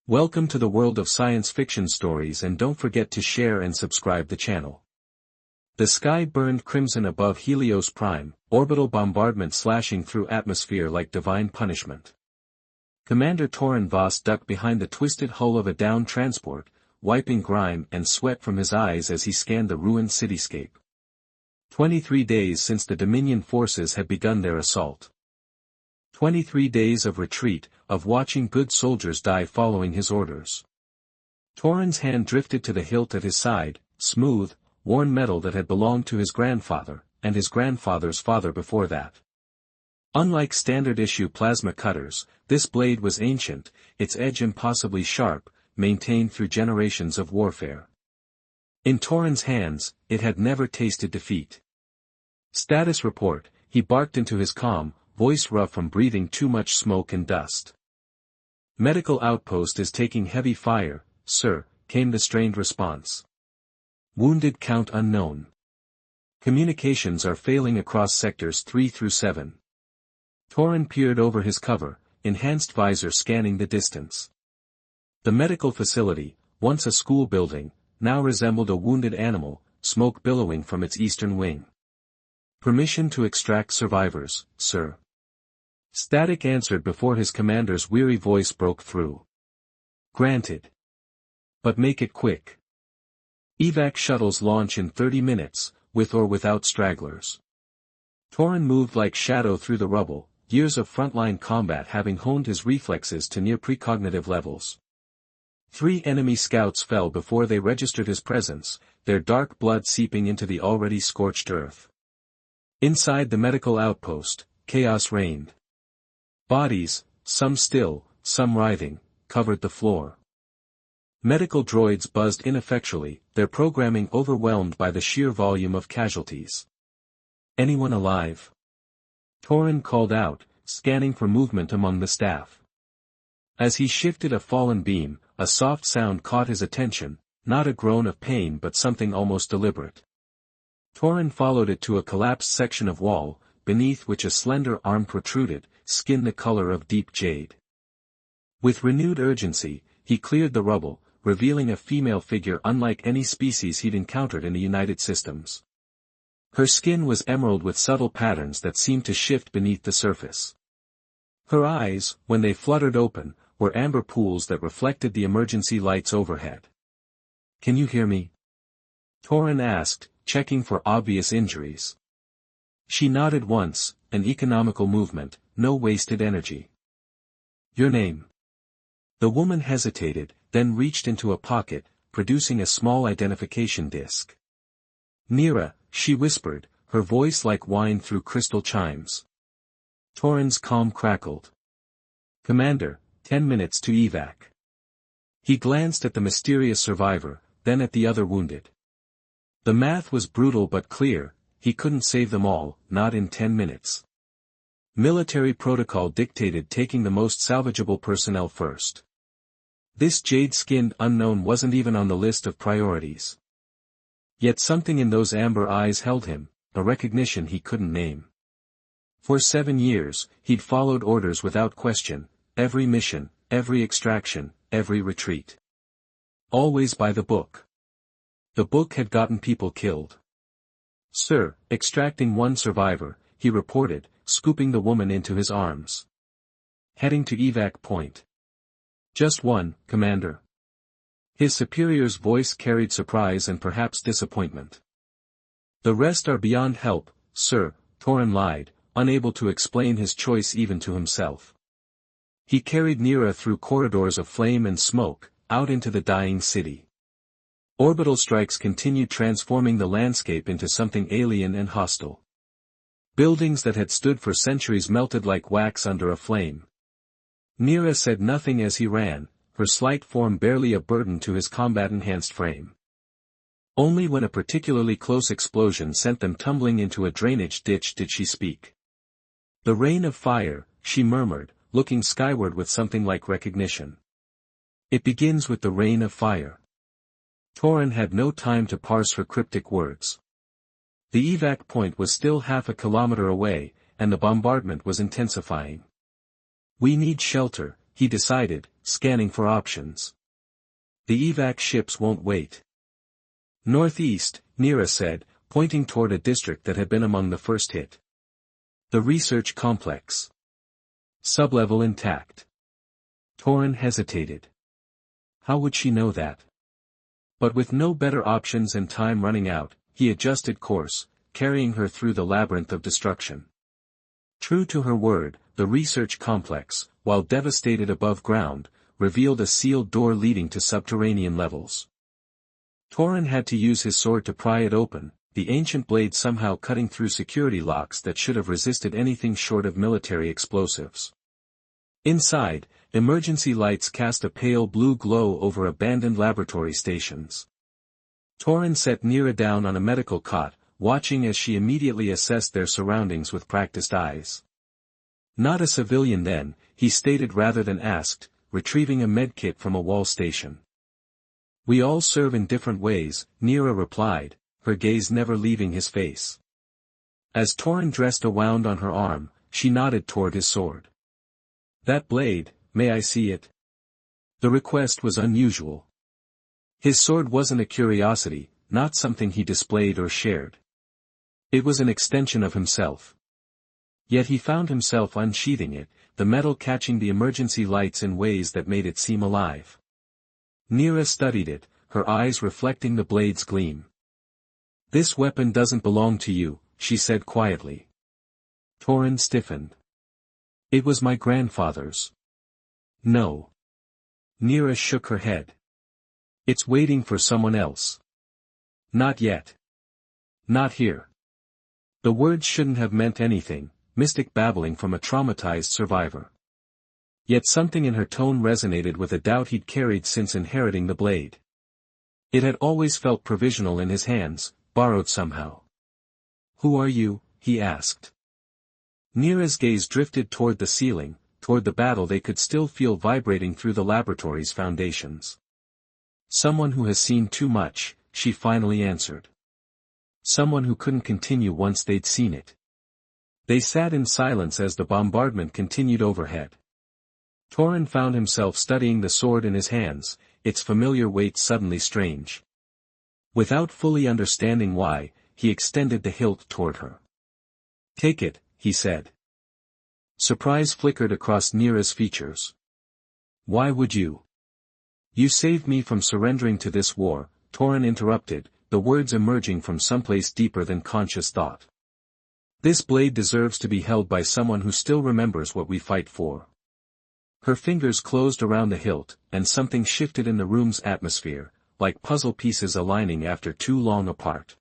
Welcome to the world of science fiction stories, and don't forget to share and subscribe the channel. The sky burned crimson above Helios Prime, orbital bombardment slashing through atmosphere like divine punishment. Commander Torren Voss ducked behind the twisted hull of a downed transport, wiping grime and sweat from his eyes as he scanned the ruined cityscape. 23 days since the Dominion forces had begun their assault. 23 days of retreat, of watching good soldiers die following his orders. Torren's hand drifted to the hilt at his side, smooth, worn metal that had belonged to his grandfather, and his grandfather's father before that. Unlike standard-issue plasma cutters, this blade was ancient, its edge impossibly sharp, maintained through generations of warfare. In Torren's hands, it had never tasted defeat. Status report, he barked into his comm, voice rough from breathing too much smoke and dust. Medical outpost is taking heavy fire, sir, came the strained response. Wounded count unknown. Communications are failing across sectors 3 through 7. Torren peered over his cover, enhanced visor scanning the distance. The medical facility, once a school building, now resembled a wounded animal, smoke billowing from its eastern wing. Permission to extract survivors, sir. Static answered before his commander's weary voice broke through. Granted. But make it quick. Evac shuttles launch in 30 minutes, with or without stragglers. Torren moved like shadow through the rubble, years of frontline combat having honed his reflexes to near precognitive levels. 3 enemy scouts fell before they registered his presence, their dark blood seeping into the already scorched earth. Inside the medical outpost, chaos reigned. Bodies, some still, some writhing, covered the floor. Medical droids buzzed ineffectually, their programming overwhelmed by the sheer volume of casualties. Anyone alive? Torren called out, scanning for movement among the staff. As he shifted a fallen beam, a soft sound caught his attention, not a groan of pain but something almost deliberate. Torren followed it to a collapsed section of wall, beneath which a slender arm protruded, skin the color of deep jade. With renewed urgency, he cleared the rubble, revealing a female figure unlike any species he'd encountered in the United Systems. Her skin was emerald with subtle patterns that seemed to shift beneath the surface. Her eyes, when they fluttered open, were amber pools that reflected the emergency lights overhead. "Can you hear me?" Torren asked, checking for obvious injuries. She nodded once, an economical movement, no wasted energy. "Your name?" The woman hesitated, then reached into a pocket, producing a small identification disc. "Nira," she whispered, her voice like wine through crystal chimes. Torren's calm crackled. "Commander, 10 minutes to evac." He glanced at the mysterious survivor, then at the other wounded. The math was brutal but clear, he couldn't save them all, not in 10 minutes. Military protocol dictated taking the most salvageable personnel first. This jade-skinned unknown wasn't even on the list of priorities. Yet something in those amber eyes held him, a recognition he couldn't name. For 7 years, he'd followed orders without question, every mission, every extraction, every retreat. Always by the book. The book had gotten people killed. "Sir, extracting one survivor," he reported, scooping the woman into his arms. "Heading to evac point." "Just one, Commander." His superior's voice carried surprise and perhaps disappointment. "The rest are beyond help, sir," Torren lied, unable to explain his choice even to himself. He carried Nira through corridors of flame and smoke, out into the dying city. Orbital strikes continued transforming the landscape into something alien and hostile. Buildings that had stood for centuries melted like wax under a flame. Nira said nothing as he ran, her slight form barely a burden to his combat-enhanced frame. Only when a particularly close explosion sent them tumbling into a drainage ditch did she speak. "The rain of fire," she murmured, looking skyward with something like recognition. "It begins with the rain of fire." Torren had no time to parse her cryptic words. The evac point was still half a kilometer away, and the bombardment was intensifying. "We need shelter," he decided, scanning for options. The evac ships won't wait. Northeast, Neera said, pointing toward a district that had been among the first hit. The research complex. Sublevel intact. Torin hesitated. How would she know that? But with no better options and time running out, he adjusted course, carrying her through the labyrinth of destruction. True to her word, the research complex, while devastated above ground, revealed a sealed door leading to subterranean levels. Torin had to use his sword to pry it open, the ancient blade somehow cutting through security locks that should have resisted anything short of military explosives. Inside, emergency lights cast a pale blue glow over abandoned laboratory stations. Torin set Neera down on a medical cot, watching as she immediately assessed their surroundings with practiced eyes. Not a civilian then, he stated rather than asked, retrieving a medkit from a wall station. We all serve in different ways, Neera replied, her gaze never leaving his face. As Torin dressed a wound on her arm, she nodded toward his sword. That blade, may I see it? The request was unusual. His sword wasn't a curiosity, not something he displayed or shared. It was an extension of himself. Yet he found himself unsheathing it, the metal catching the emergency lights in ways that made it seem alive. Neera studied it, her eyes reflecting the blade's gleam. This weapon doesn't belong to you, she said quietly. Torin stiffened. It was my grandfather's. No. Neera shook her head. It's waiting for someone else. Not yet. Not here. The words shouldn't have meant anything, mystic babbling from a traumatized survivor. Yet something in her tone resonated with a doubt he'd carried since inheriting the blade. It had always felt provisional in his hands, borrowed somehow. Who are you? He asked. Neera's gaze drifted toward the ceiling, toward the battle they could still feel vibrating through the laboratory's foundations. Someone who has seen too much, she finally answered. Someone who couldn't continue once they'd seen it. They sat in silence as the bombardment continued overhead. Torin found himself studying the sword in his hands, its familiar weight suddenly strange. Without fully understanding why, he extended the hilt toward her. Take it, he said. Surprise flickered across Neera's features. Why would you? You saved me from surrendering to this war, Torin interrupted, the words emerging from someplace deeper than conscious thought. This blade deserves to be held by someone who still remembers what we fight for. Her fingers closed around the hilt, and something shifted in the room's atmosphere, like puzzle pieces aligning after too long apart.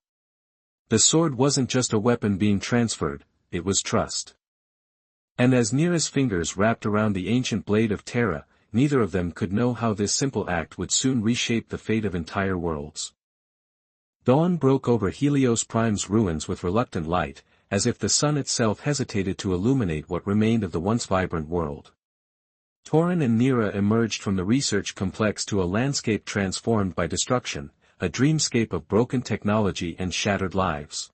The sword wasn't just a weapon being transferred, it was trust. And as Neera's fingers wrapped around the ancient blade of Terra, neither of them could know how this simple act would soon reshape the fate of entire worlds. Dawn broke over Helios Prime's ruins with reluctant light, as if the sun itself hesitated to illuminate what remained of the once vibrant world. Torin and Neera emerged from the research complex to a landscape transformed by destruction, a dreamscape of broken technology and shattered lives.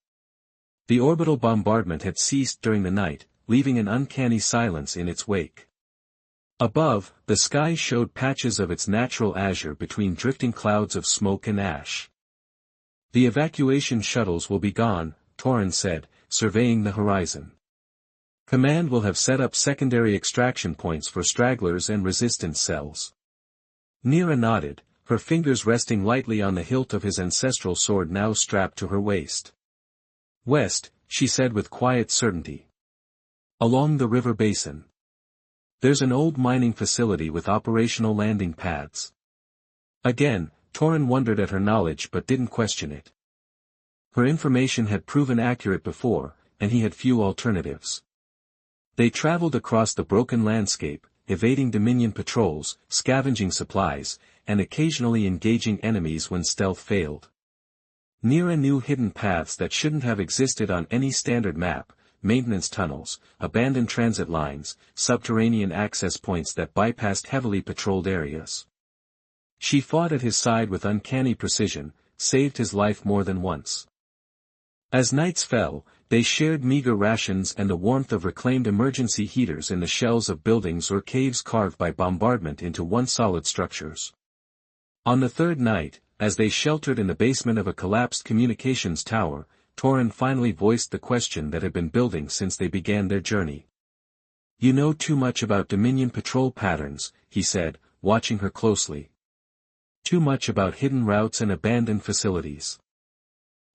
The orbital bombardment had ceased during the night, leaving an uncanny silence in its wake. Above, the sky showed patches of its natural azure between drifting clouds of smoke and ash. The evacuation shuttles will be gone, Torin said, surveying the horizon. Command will have set up secondary extraction points for stragglers and resistance cells. Neera nodded, her fingers resting lightly on the hilt of his ancestral sword now strapped to her waist. West, she said with quiet certainty. Along the river basin. There's an old mining facility with operational landing pads. Again, Torin wondered at her knowledge but didn't question it. Her information had proven accurate before, and he had few alternatives. They traveled across the broken landscape, evading Dominion patrols, scavenging supplies, and occasionally engaging enemies when stealth failed. Neera knew hidden paths that shouldn't have existed on any standard map, maintenance tunnels, abandoned transit lines, subterranean access points that bypassed heavily patrolled areas. She fought at his side with uncanny precision, saved his life more than once. As nights fell, They shared meager rations and the warmth of reclaimed emergency heaters in the shells of buildings or caves carved by bombardment into once-solid structures. On the third night, as they sheltered in the basement of a collapsed communications tower, Torin finally voiced the question that had been building since they began their journey. "You know too much about Dominion patrol patterns," he said, watching her closely. "Too much about hidden routes and abandoned facilities."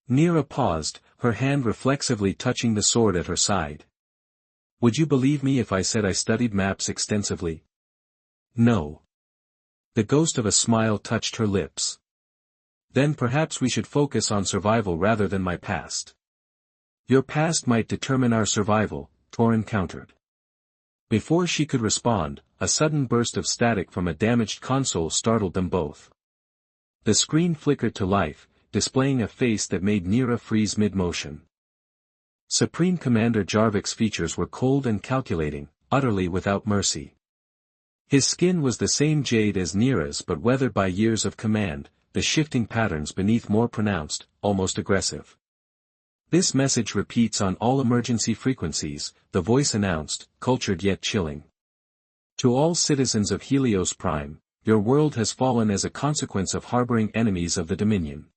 Neera paused, her hand reflexively touching the sword at her side. "Would you believe me if I said I studied maps extensively?" "No." The ghost of a smile touched her lips. "Then perhaps we should focus on survival rather than my past." "Your past might determine our survival," Torin countered. Before she could respond, a sudden burst of static from a damaged console startled them both. The screen flickered to life, displaying a face that made Neera freeze mid-motion. Supreme Commander Jarvik's features were cold and calculating, utterly without mercy. His skin was the same jade as Neera's but weathered by years of command, the shifting patterns beneath more pronounced, almost aggressive. "This message repeats on all emergency frequencies," the voice announced, cultured yet chilling. "To all citizens of Helios Prime, your world has fallen as a consequence of harboring enemies of the Dominion.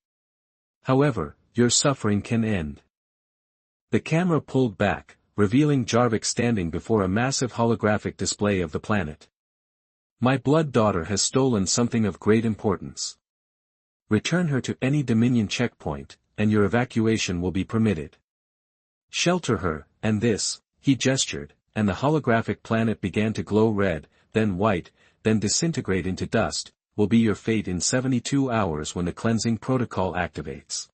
However, your suffering can end." The camera pulled back, revealing Jarvik standing before a massive holographic display of the planet. "My blood daughter has stolen something of great importance. Return her to any Dominion checkpoint, and your evacuation will be permitted. Shelter her, and this," he gestured, and the holographic planet began to glow red, then white, then disintegrate into dust, "will be your fate in 72 hours when the cleansing protocol activates."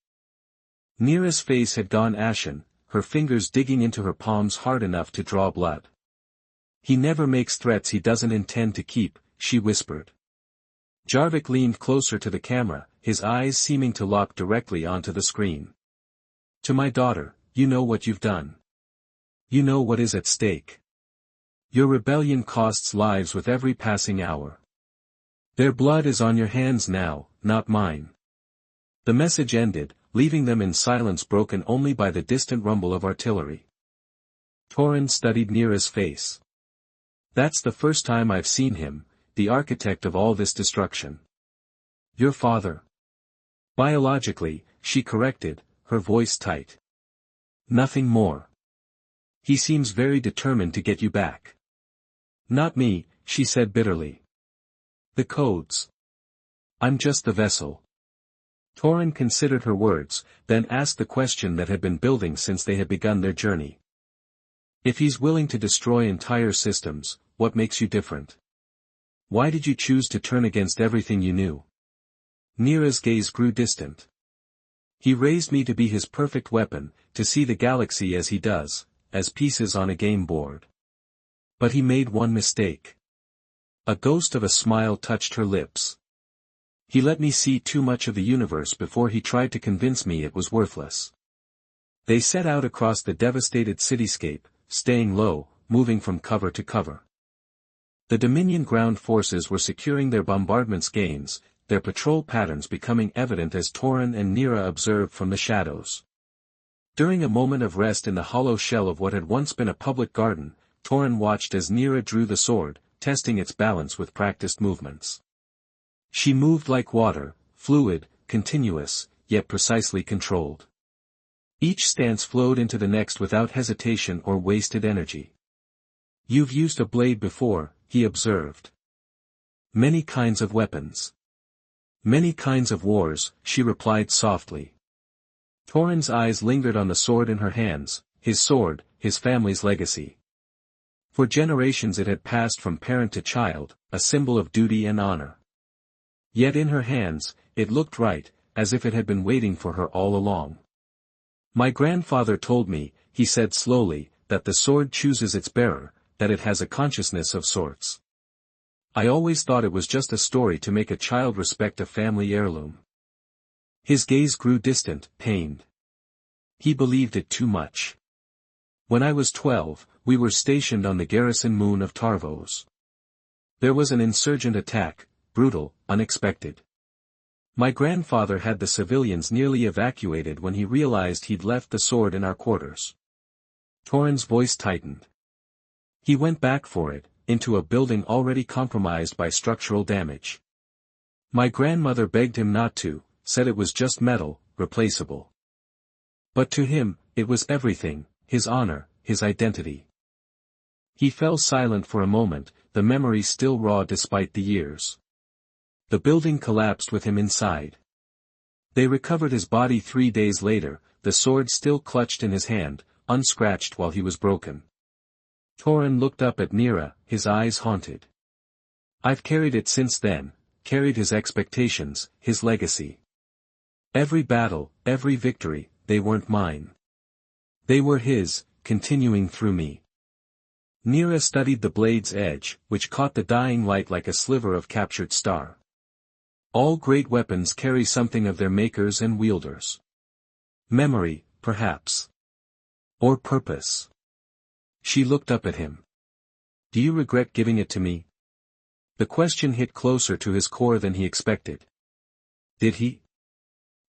Neera's face had gone ashen, her fingers digging into her palms hard enough to draw blood. "He never makes threats he doesn't intend to keep," she whispered. Jarvik leaned closer to the camera, his eyes seeming to lock directly onto the screen. "To my daughter, you know what you've done. You know what is at stake. Your rebellion costs lives with every passing hour. Their blood is on your hands now, not mine." The message ended, leaving them in silence broken only by the distant rumble of artillery. Torin studied Neera's face. "That's the first time I've seen him, the architect of all this destruction." "Your father?" "Biologically," she corrected, her voice tight. "Nothing more. He seems very determined to get you back." "Not me," she said bitterly. "The codes. I'm just the vessel." Torin considered her words, then asked the question that had been building since they had begun their journey. "If he's willing to destroy entire systems, what makes you different? Why did you choose to turn against everything you knew?" Neera's gaze grew distant. "He raised me to be his perfect weapon, to see the galaxy as he does, as pieces on a game board. But he made one mistake." A ghost of a smile touched her lips. "He let me see too much of the universe before he tried to convince me it was worthless." They set out across the devastated cityscape, staying low, moving from cover to cover. The Dominion ground forces were securing their bombardment's gains, their patrol patterns becoming evident as Torin and Neera observed from the shadows. During a moment of rest in the hollow shell of what had once been a public garden, Torin watched as Neera drew the sword, testing its balance with practiced movements. She moved like water, fluid, continuous, yet precisely controlled. Each stance flowed into the next without hesitation or wasted energy. "You've used a blade before," he observed. "Many kinds of weapons. Many kinds of wars," she replied softly. Torin's eyes lingered on the sword in her hands, his sword, his family's legacy. For generations it had passed from parent to child, a symbol of duty and honor. Yet in her hands, it looked right, as if it had been waiting for her all along. "My grandfather told me," he said slowly, "that the sword chooses its bearer, that it has a consciousness of sorts. I always thought it was just a story to make a child respect a family heirloom." His gaze grew distant, pained. "He believed it too much. When I was 12, we were stationed on the garrison moon of Tarvos. There was an insurgent attack, brutal, unexpected. My grandfather had the civilians nearly evacuated when he realized he'd left the sword in our quarters. Torin's voice tightened. He went back for it, into a building already compromised by structural damage. My grandmother begged him not to, said it was just metal, replaceable. But to him, it was everything, his honor, his identity. He fell silent for a moment, the memory still raw despite the years. The building collapsed with him inside. They recovered his body 3 days later, the sword still clutched in his hand, unscratched while he was broken. Torin looked up at Nira, his eyes haunted. I've carried it since then, carried his expectations, his legacy. Every battle, every victory, they weren't mine. They were his, continuing through me. Nira studied the blade's edge, which caught the dying light like a sliver of captured star. All great weapons carry something of their makers and wielders. Memory, perhaps. Or purpose. She looked up at him. Do you regret giving it to me? The question hit closer to his core than he expected. Did he?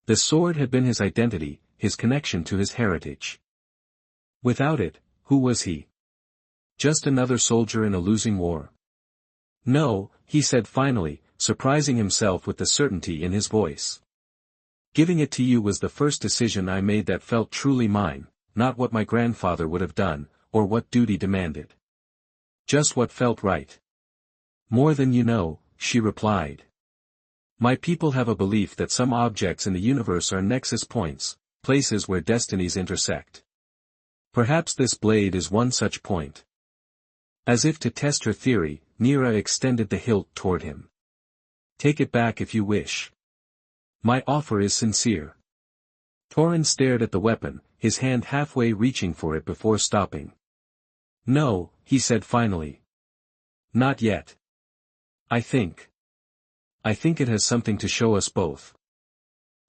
The sword had been his identity, his connection to his heritage. Without it, who was he? Just another soldier in a losing war? No, he said finally, surprising himself with the certainty in his voice. Giving it to you was the first decision I made that felt truly mine, not what my grandfather would have done, or what duty demanded. Just what felt right. More than you know, she replied. My people have a belief that some objects in the universe are nexus points, places where destinies intersect. Perhaps this blade is one such point. As if to test her theory, Nira extended the hilt toward him. Take it back if you wish. My offer is sincere. Torin stared at the weapon, his hand halfway reaching for it before stopping. No, he said finally. Not yet. I think it has something to show us both.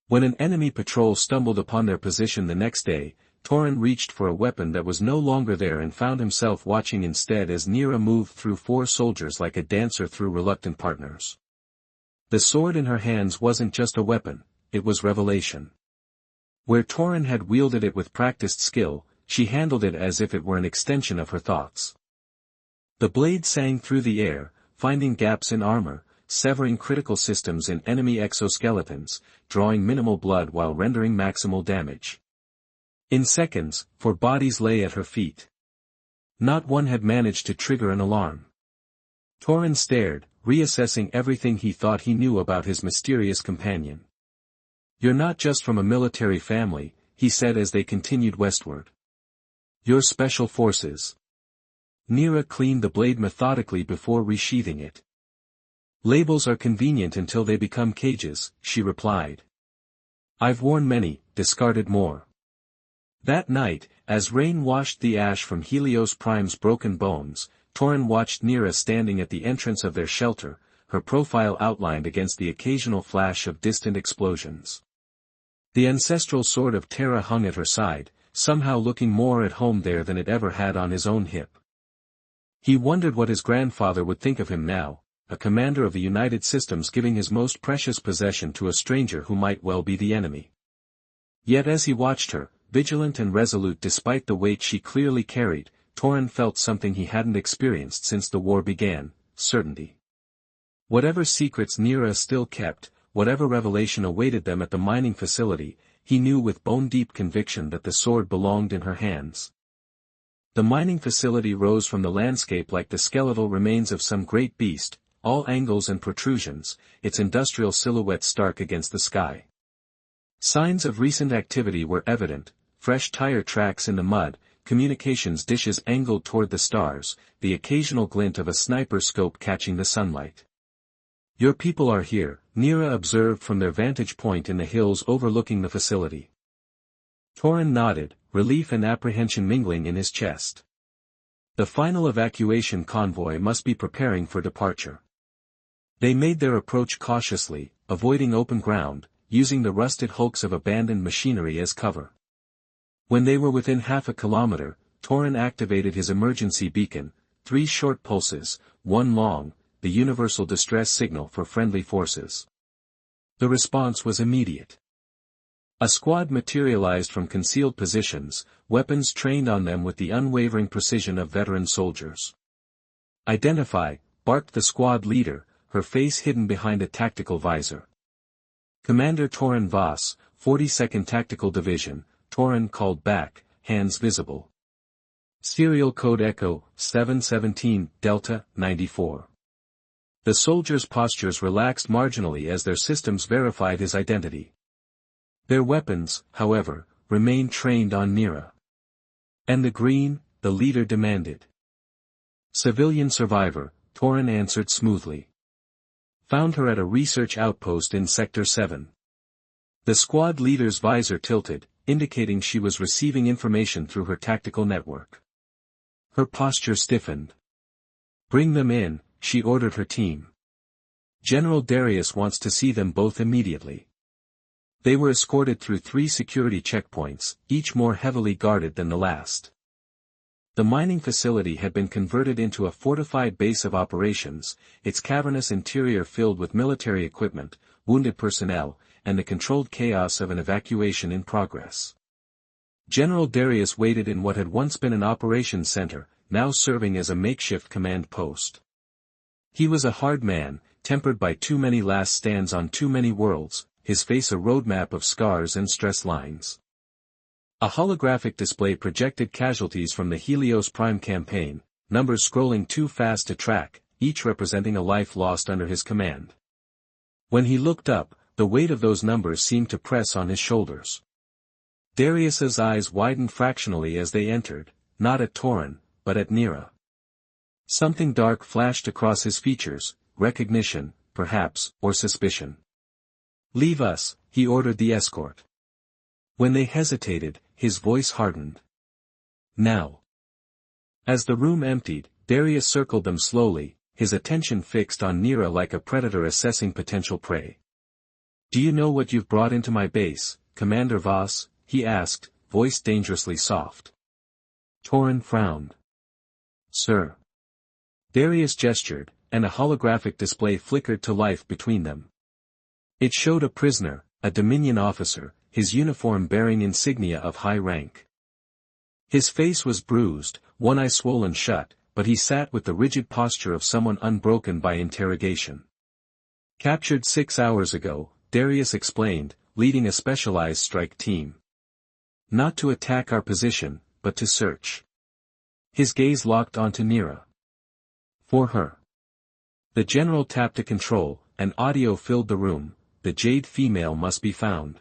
When an enemy patrol stumbled upon their position the next day, Torin reached for a weapon that was no longer there and found himself watching instead as Nira moved through 4 soldiers like a dancer through reluctant partners. The sword in her hands wasn't just a weapon, it was revelation. Where Torin had wielded it with practiced skill, she handled it as if it were an extension of her thoughts. The blade sang through the air, finding gaps in armor, severing critical systems in enemy exoskeletons, drawing minimal blood while rendering maximal damage. In seconds, 4 bodies lay at her feet. Not one had managed to trigger an alarm. Torin stared, reassessing everything he thought he knew about his mysterious companion. You're not just from a military family, he said as they continued westward. You're special forces. Nira cleaned the blade methodically before resheathing it. Labels are convenient until they become cages, she replied. I've worn many, discarded more. That night, as rain washed the ash from Helios Prime's broken bones, Torin watched Nira standing at the entrance of their shelter, her profile outlined against the occasional flash of distant explosions. The ancestral sword of Terra hung at her side, somehow looking more at home there than it ever had on his own hip. He wondered what his grandfather would think of him now, a commander of the United Systems giving his most precious possession to a stranger who might well be the enemy. Yet as he watched her, vigilant and resolute despite the weight she clearly carried, Torin felt something he hadn't experienced since the war began, certainty. Whatever secrets Nira still kept, whatever revelation awaited them at the mining facility, he knew with bone-deep conviction that the sword belonged in her hands. The mining facility rose from the landscape like the skeletal remains of some great beast, all angles and protrusions, its industrial silhouette stark against the sky. Signs of recent activity were evident, fresh tire tracks in the mud, communications dishes angled toward the stars, the occasional glint of a sniper scope catching the sunlight. Your people are here, Nira observed from their vantage point in the hills overlooking the facility. Torin nodded, relief and apprehension mingling in his chest. The final evacuation convoy must be preparing for departure. They made their approach cautiously, avoiding open ground, using the rusted hulks of abandoned machinery as cover. When they were within half a kilometer, Torin activated his emergency beacon, 3 short pulses, 1 long, the universal distress signal for friendly forces. The response was immediate. A squad materialized from concealed positions, weapons trained on them with the unwavering precision of veteran soldiers. "Identify," barked the squad leader, her face hidden behind a tactical visor. "Commander Torin Voss, 42nd Tactical Division," Torin called back, hands visible. "Serial code Echo, 717, Delta, 94. The soldier's postures relaxed marginally as their systems verified his identity. Their weapons, however, remained trained on Nira. "And the green?" the leader demanded. "Civilian survivor," Torin answered smoothly. "Found her at a research outpost in Sector 7. The squad leader's visor tilted, indicating she was receiving information through her tactical network. Her posture stiffened. "Bring them in," she ordered her team. "General Darius wants to see them both immediately." They were escorted through 3 security checkpoints, each more heavily guarded than the last. The mining facility had been converted into a fortified base of operations, its cavernous interior filled with military equipment, wounded personnel, and the controlled chaos of an evacuation in progress. General Darius waited in what had once been an operations center, now serving as a makeshift command post. He was a hard man, tempered by too many last stands on too many worlds, his face a roadmap of scars and stress lines. A holographic display projected casualties from the Helios Prime campaign, numbers scrolling too fast to track, each representing a life lost under his command. When he looked up, the weight of those numbers seemed to press on his shoulders. Darius's eyes widened fractionally as they entered, not at Torin, but at Nira. Something dark flashed across his features, recognition, perhaps, or suspicion. "Leave us," he ordered the escort. When they hesitated, his voice hardened. "Now." As the room emptied, Darius circled them slowly, his attention fixed on Nira like a predator assessing potential prey. "Do you know what you've brought into my base, Commander Voss?" he asked, voice dangerously soft. Torin frowned. "Sir." Darius gestured, and a holographic display flickered to life between them. It showed a prisoner, a Dominion officer, his uniform bearing insignia of high rank. His face was bruised, one eye swollen shut, but he sat with the rigid posture of someone unbroken by interrogation. "Captured 6 hours ago," Darius explained, leading a specialized strike team. "Not to attack our position, but to search." His gaze locked onto Nira. "For her." The general tapped a control, and audio filled the room. "The Jade female must be found.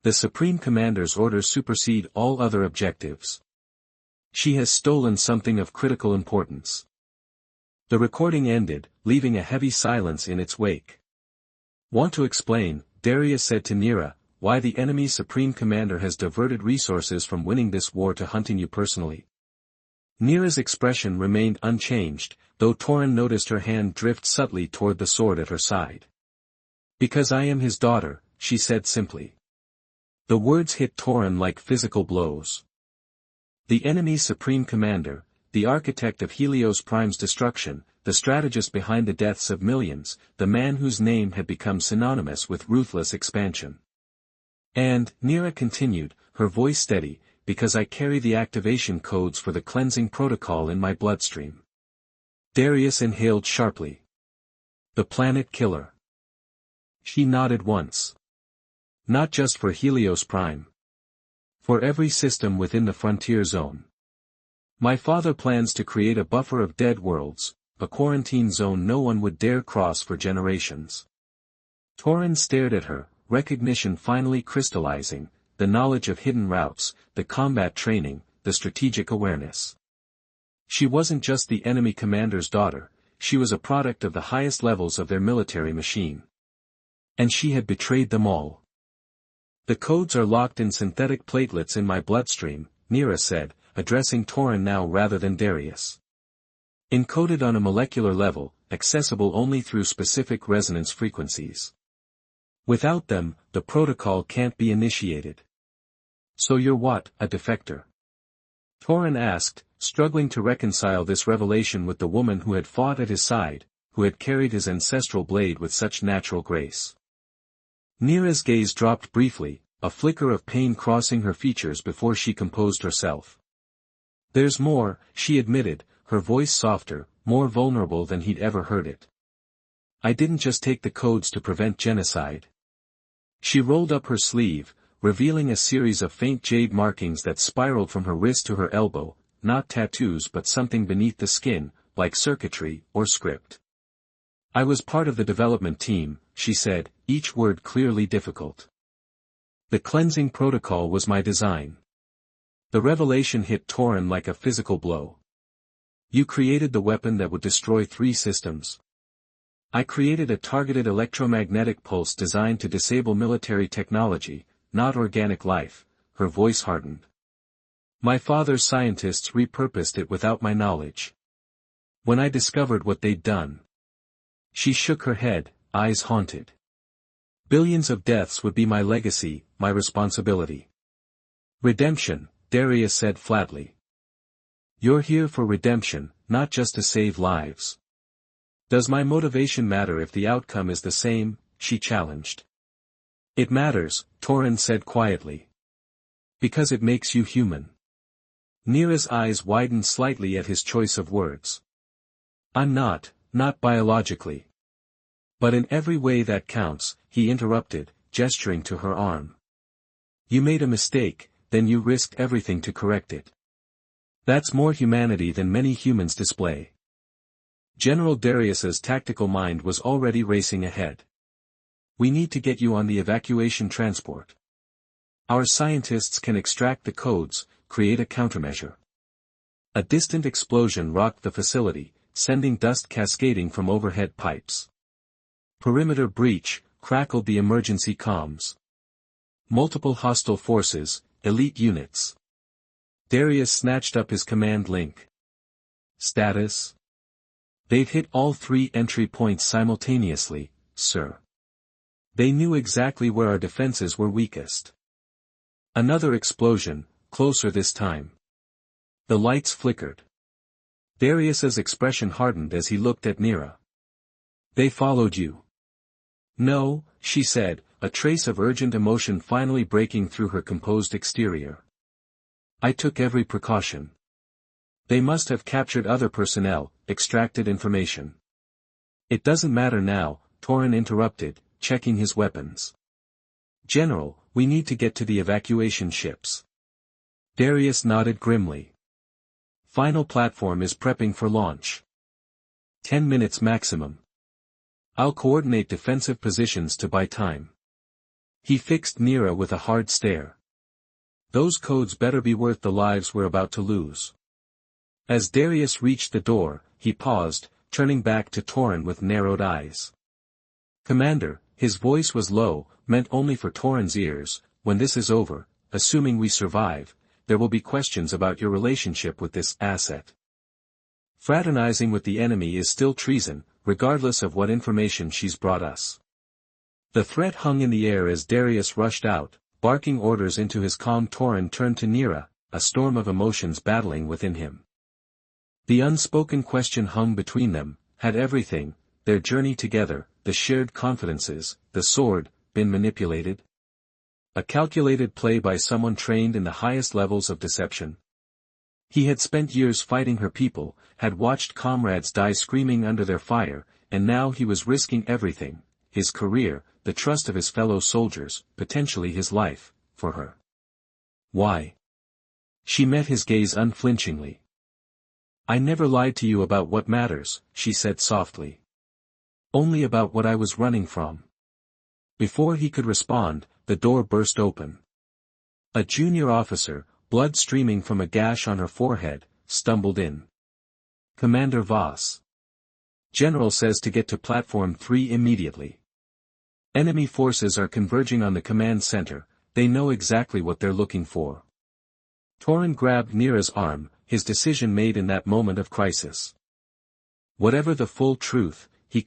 The Supreme Commander's orders supersede all other objectives. She has stolen something of critical importance." The recording ended, leaving a heavy silence in its wake. "Want to explain," Darius said to Nira, "why the enemy's Supreme Commander has diverted resources from winning this war to hunting you personally?" Nira's expression remained unchanged, though Torin noticed her hand drift subtly toward the sword at her side. "Because I am his daughter," she said simply. The words hit Torin like physical blows. The enemy's Supreme Commander, the architect of Helios Prime's destruction, the strategist behind the deaths of millions, the man whose name had become synonymous with ruthless expansion. "And," Nira continued, her voice steady, "because I carry the activation codes for the cleansing protocol in my bloodstream." Darius inhaled sharply. "The planet killer." She nodded once. "Not just for Helios Prime. For every system within the frontier zone. My father plans to create a buffer of dead worlds, a quarantine zone no one would dare cross for generations." Torin stared at her, recognition finally crystallizing, the knowledge of hidden routes, the combat training, the strategic awareness. She wasn't just the enemy commander's daughter, she was a product of the highest levels of their military machine. And she had betrayed them all. "The codes are locked in synthetic platelets in my bloodstream," Nira said, addressing Torin now rather than Darius. "Encoded on a molecular level, accessible only through specific resonance frequencies. Without them, the protocol can't be initiated." "So you're what, a defector?" Torin asked, struggling to reconcile this revelation with the woman who had fought at his side, who had carried his ancestral blade with such natural grace. Nira's gaze dropped briefly, a flicker of pain crossing her features before she composed herself. "There's more," she admitted, her voice softer, more vulnerable than he'd ever heard it. "I didn't just take the codes to prevent genocide." She rolled up her sleeve, revealing a series of faint jade markings that spiraled from her wrist to her elbow, not tattoos but something beneath the skin, like circuitry or script. "I was part of the development team," she said, each word clearly difficult. "The cleansing protocol was my design." The revelation hit Torin like a physical blow. "You created the weapon that would destroy 3 systems." "I created a targeted electromagnetic pulse designed to disable military technology, not organic life," her voice hardened. "My father's scientists repurposed it without my knowledge. When I discovered what they'd done..." She shook her head, eyes haunted. "Billions of deaths would be my legacy, my responsibility." "Redemption," Darius said flatly. "You're here for redemption, not just to save lives." "Does my motivation matter if the outcome is the same?" she challenged. "It matters," Torin said quietly. "Because it makes you human." Nira's eyes widened slightly at his choice of words. "I'm not biologically." "But in every way that counts," he interrupted, gesturing to her arm. "You made a mistake, then you risked everything to correct it. That's more humanity than many humans display." General Darius's tactical mind was already racing ahead. "We need to get you on the evacuation transport. Our scientists can extract the codes, create a countermeasure." A distant explosion rocked the facility, sending dust cascading from overhead pipes. "Perimeter breach," crackled the emergency comms. "Multiple hostile forces, elite units." Darius snatched up his command link. "Status?" "They've hit all 3 entry points simultaneously, sir." They knew exactly where our defenses were weakest. Another explosion, closer this time. The lights flickered. Darius's expression hardened as he looked at Nira. "They followed you." "No," she said, a trace of urgent emotion finally breaking through her composed exterior. "I took every precaution." "They must have captured other personnel, extracted information." "It doesn't matter now," Torin interrupted, checking his weapons. "General, we need to get to the evacuation ships." Darius nodded grimly. "Final platform is prepping for launch. 10 minutes maximum. I'll coordinate defensive positions to buy time." He fixed Nira with a hard stare. "Those codes better be worth the lives we're about to lose." As Darius reached the door, he paused, turning back to Torin with narrowed eyes. "Commander," his voice was low, meant only for Torin's ears, "when this is over, assuming we survive, there will be questions about your relationship with this asset. Fraternizing with the enemy is still treason, regardless of what information she's brought us." The threat hung in the air as Darius rushed out, barking orders into his calm. Torin turned to Nira, a storm of emotions battling within him. The unspoken question hung between them: had everything, their journey together, the shared confidences, the sword, been manipulated? A calculated play by someone trained in the highest levels of deception? He had spent years fighting her people, had watched comrades die screaming under their fire, and now he was risking everything: his career, the trust of his fellow soldiers, potentially his life, for her. Why? She met his gaze unflinchingly. "I never lied to you about what matters," she said softly. "Only about what I was running from." Before he could respond, the door burst open. A junior officer, blood streaming from a gash on her forehead, stumbled in. "Commander Voss. General says to get to Platform 3 immediately. Enemy forces are converging on the command center, they know exactly what they're looking for." Torin grabbed Nira's arm, his decision made in that moment of crisis. Whatever the full truth, he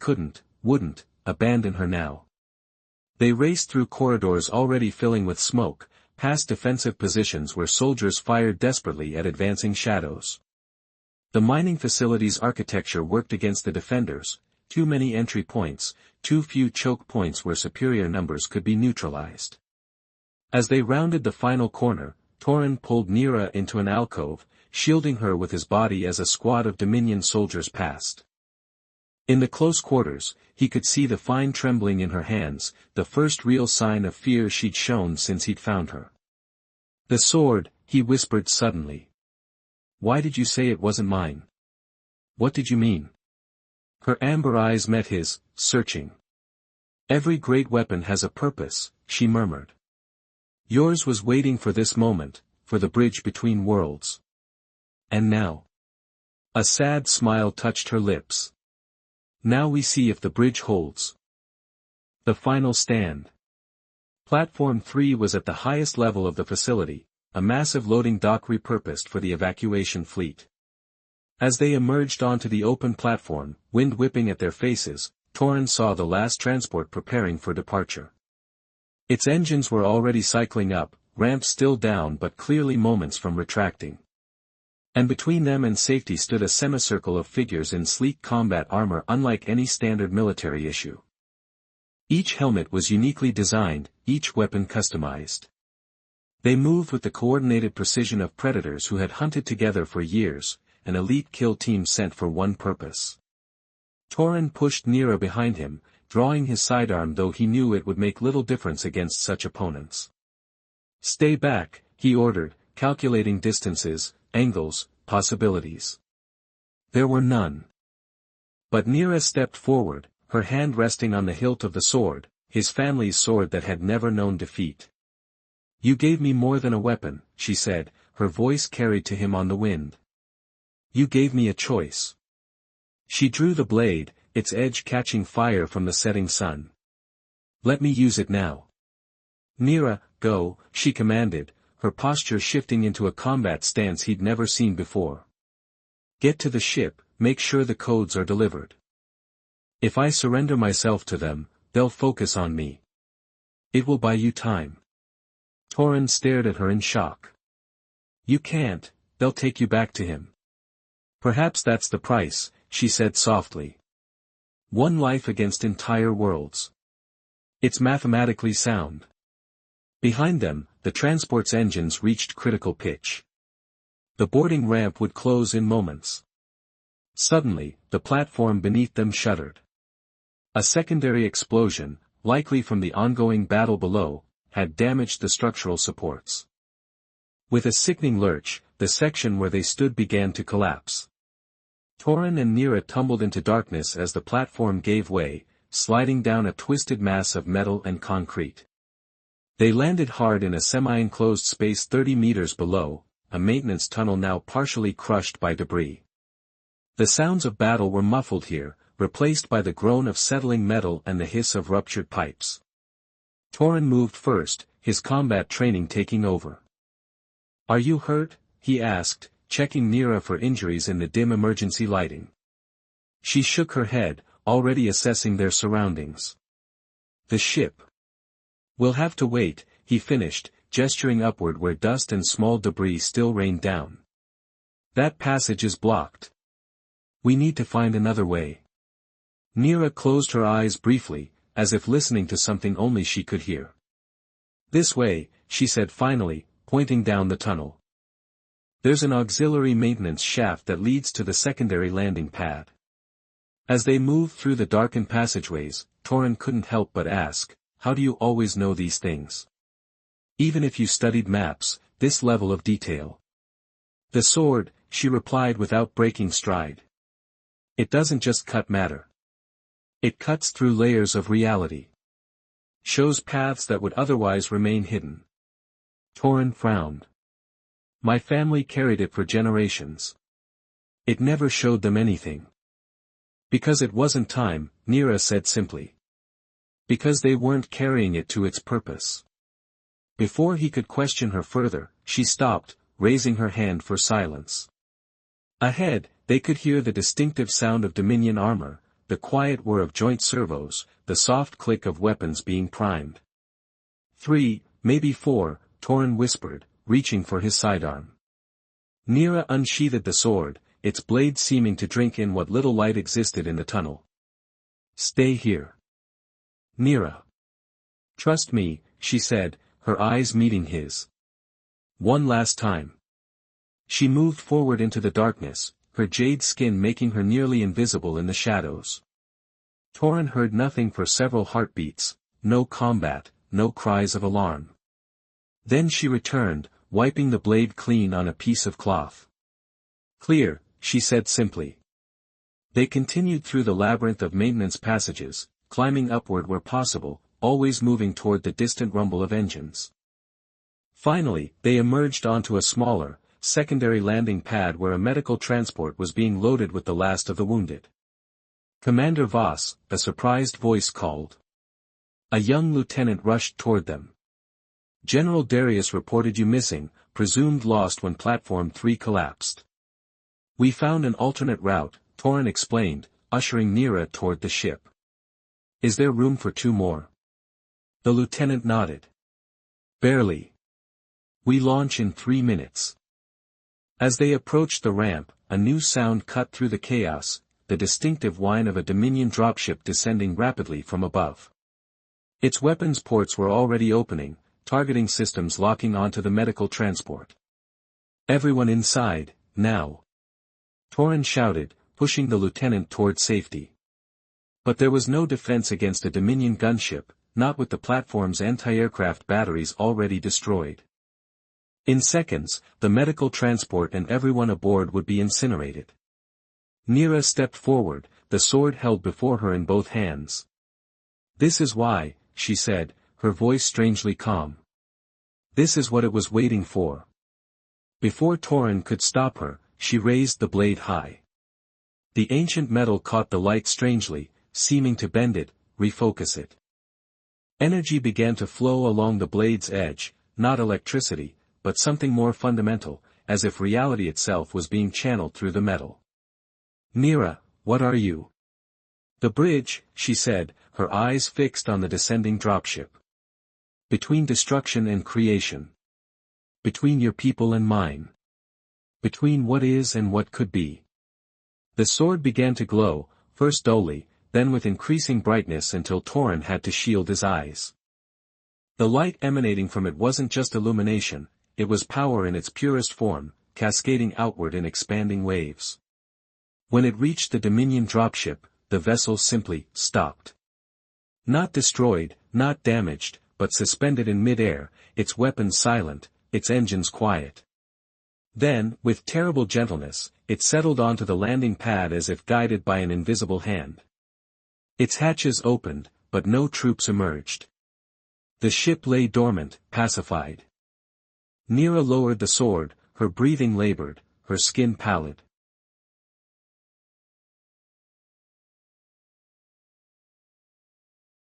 wouldn't, abandon her now. They raced through corridors already filling with smoke, past defensive positions where soldiers fired desperately at advancing shadows. The mining facility's architecture worked against the defenders, Too many entry points, too few choke points where superior numbers could be neutralized. As they rounded the final corner, Torin pulled Nira into an alcove, shielding her with his body as a squad of Dominion soldiers passed. In the close quarters, he could see the fine trembling in her hands, the first real sign of fear she'd shown since he'd found her. "The sword," he whispered suddenly. "Why did you say it wasn't mine? What did you mean?" Her amber eyes met his, searching. "Every great weapon has a purpose," she murmured. "Yours was waiting for this moment, for the bridge between worlds. And now?" A sad smile touched her lips. "Now we see if the bridge holds." The final stand. Platform 3 was at the highest level of the facility, a massive loading dock repurposed for the evacuation fleet. As they emerged onto the open platform, wind whipping at their faces, Torin saw the last transport preparing for departure. Its engines were already cycling up, ramps still down but clearly moments from retracting. And between them and safety stood a semicircle of figures in sleek combat armor unlike any standard military issue. Each helmet was uniquely designed, each weapon customized. They moved with the coordinated precision of predators who had hunted together for years, an elite kill team sent for one purpose. Torin pushed Nira behind him, drawing his sidearm though he knew it would make little difference against such opponents. "Stay back," he ordered, calculating distances, angles, possibilities. There were none. But Nira stepped forward, her hand resting on the hilt of the sword, his family's sword that had never known defeat. "You gave me more than a weapon," she said, her voice carried to him on the wind. "You gave me a choice." She drew the blade, its edge catching fire from the setting sun. "Let me use it now." "Nira, go," she commanded, her posture shifting into a combat stance he'd never seen before. "Get to the ship, make sure the codes are delivered. If I surrender myself to them, they'll focus on me. It will buy you time." Torin stared at her in shock. "You can't, they'll take you back to him." "Perhaps that's the price," she said softly. "One life against entire worlds. It's mathematically sound." Behind them, the transport's engines reached critical pitch. The boarding ramp would close in moments. Suddenly, the platform beneath them shuddered. A secondary explosion, likely from the ongoing battle below, had damaged the structural supports. With a sickening lurch, the section where they stood began to collapse. Torin and Nira tumbled into darkness as the platform gave way, sliding down a twisted mass of metal and concrete. They landed hard in a semi-enclosed space 30 meters below, a maintenance tunnel now partially crushed by debris. The sounds of battle were muffled here, replaced by the groan of settling metal and the hiss of ruptured pipes. Torin moved first, his combat training taking over. "Are you hurt?" he asked, checking Nira for injuries in the dim emergency lighting. She shook her head, already assessing their surroundings. "The ship. We'll have to wait," he finished, gesturing upward where dust and small debris still rained down. "That passage is blocked. We need to find another way." Nira closed her eyes briefly, as if listening to something only she could hear. "This way," she said finally, pointing down the tunnel. "There's an auxiliary maintenance shaft that leads to the secondary landing pad." As they moved through the darkened passageways, Torin couldn't help but ask, "How do you always know these things? Even if you studied maps, this level of detail." "The sword," she replied without breaking stride. "It doesn't just cut matter. It cuts through layers of reality. Shows paths that would otherwise remain hidden." Torin frowned. "My family carried it for generations. It never showed them anything." "Because it wasn't time," Nira said simply. "Because they weren't carrying it to its purpose." Before he could question her further, she stopped, raising her hand for silence. Ahead, they could hear the distinctive sound of Dominion armor, the quiet whir of joint servos, the soft click of weapons being primed. 3, maybe 4, Torin whispered, reaching for his sidearm. Nira unsheathed the sword, its blade seeming to drink in what little light existed in the tunnel. Stay here. Nira. Trust me, she said, her eyes meeting his. One last time. She moved forward into the darkness, her jade skin making her nearly invisible in the shadows. Torin heard nothing for several heartbeats, no combat, no cries of alarm. Then she returned, wiping the blade clean on a piece of cloth. Clear, she said simply. They continued through the labyrinth of maintenance passages, climbing upward where possible, always moving toward the distant rumble of engines. Finally, they emerged onto a smaller, secondary landing pad where a medical transport was being loaded with the last of the wounded. Commander Voss, a surprised voice called. A young lieutenant rushed toward them. General Darius reported you missing, presumed lost when Platform 3 collapsed. We found an alternate route, Torin explained, ushering Nira toward the ship. Is there room for 2 more? The lieutenant nodded. Barely. We launch in 3 minutes. As they approached the ramp, a new sound cut through the chaos, the distinctive whine of a Dominion dropship descending rapidly from above. Its weapons ports were already opening, targeting systems locking onto the medical transport. Everyone inside, now. Torin shouted, pushing the lieutenant toward safety. But there was no defense against a Dominion gunship, not with the platform's anti-aircraft batteries already destroyed. In seconds, the medical transport and everyone aboard would be incinerated. Nira stepped forward, the sword held before her in both hands. This is why, she said, her voice strangely calm. This is what it was waiting for. Before Torin could stop her, she raised the blade high. The ancient metal caught the light strangely, seeming to bend it, refocus it. Energy began to flow along the blade's edge, not electricity, but something more fundamental, as if reality itself was being channeled through the metal. Nira, what are you? The bridge, she said, her eyes fixed on the descending dropship. Between destruction and creation. Between your people and mine. Between what is and what could be. The sword began to glow, first dully, then with increasing brightness until Torin had to shield his eyes. The light emanating from it wasn't just illumination, it was power in its purest form, cascading outward in expanding waves. When it reached the Dominion dropship, the vessel simply stopped. Not destroyed, not damaged, but suspended in mid-air, its weapons silent, its engines quiet. Then, with terrible gentleness, it settled onto the landing pad as if guided by an invisible hand. Its hatches opened, but no troops emerged. The ship lay dormant, pacified. Nira lowered the sword, her breathing labored, her skin pallid.